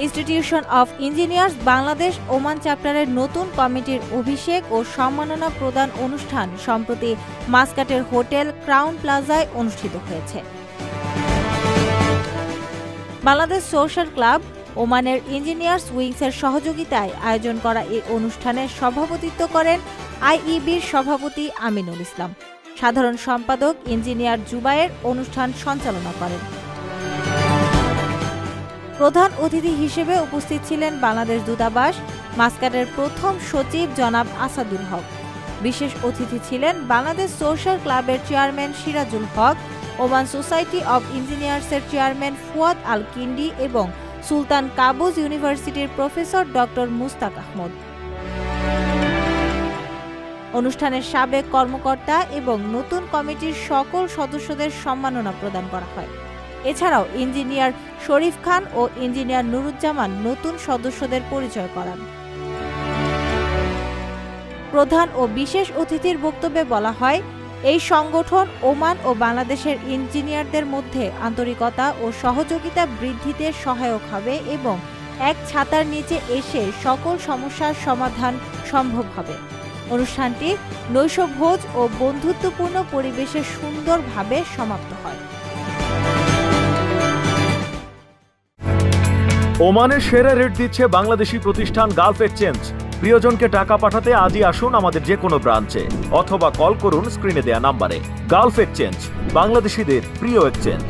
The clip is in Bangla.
Institution of engineers Bangladesh Oman চ্যাপ্টারের নতুন কমিটির অভিষেক ও সম্মাননা প্রদান অনুষ্ঠান সম্প্রতি মাসকাটের হোটেল ক্রাউন প্লাজায় অনুষ্ঠিত হয়েছে। বাংলাদেশ সোশ্যাল ক্লাব ওমানের ইঞ্জিনিয়ার্স উইংসের সহযোগিতায় আয়োজন করা এই অনুষ্ঠানের সভাপতিত্ব করেন আইইবির সভাপতি আমিনুল ইসলাম। সাধারণ সম্পাদক ইঞ্জিনিয়ার জুবায়ের অনুষ্ঠান সঞ্চালনা করেন। প্রধান অতিথি হিসেবে উপস্থিত ছিলেন বাংলাদেশ দূতাবাস মাসকাটের প্রথম সচিব জনাব আসাদুল হক। বিশেষ অতিথি ছিলেন বাংলাদেশ সোশ্যাল ক্লাবের chairman Sirajul Haq, Oman society of ইঞ্জিনিয়ার্সের চেয়ারম্যান ফুয়াদ আল কিন্ডি এবং সুলতান কাবুজ ইউনিভার্সিটির প্রফেসর ডক্টর মুস্তাক আহমদ। অনুষ্ঠানের সাবেক কর্মকর্তা এবং নতুন কমিটির সকল সদস্যদের সম্মাননা প্রদান করা হয়। এছাড়াও ইঞ্জিনিয়ার শরীফ খান ও ইঞ্জিনিয়ার নুরুজ্জামান নতুন সদস্যদের পরিচয় করান। প্রধান ও বিশেষ অতিথির বক্তব্যে বলা হয়, এই সংগঠন ওমান ও বাংলাদেশের ইঞ্জিনিয়ারদের মধ্যে আন্তরিকতা ও সহযোগিতা বৃদ্ধিতে সহায়ক হবে এবং এক ছাতার নিচে এসে সকল সমস্যার সমাধান সম্ভব হবে। অনুষ্ঠানটি নৈশভোজ ও বন্ধুত্বপূর্ণ পরিবেশে সুন্দরভাবে সমাপ্ত হয়। ওমানের সেরা রেট দিচ্ছে বাংলাদেশি প্রতিষ্ঠান গালফ এক্সচেঞ্জ। প্রিয়জনকে টাকা পাঠাতে আজই আসুন আমাদের যে কোনো ব্রাঞ্চে অথবা কল করুন স্ক্রিনে দেয়া নাম্বারে। গালফ এক্সচেঞ্জ, বাংলাদেশিদের প্রিয় এক্সচেঞ্জ।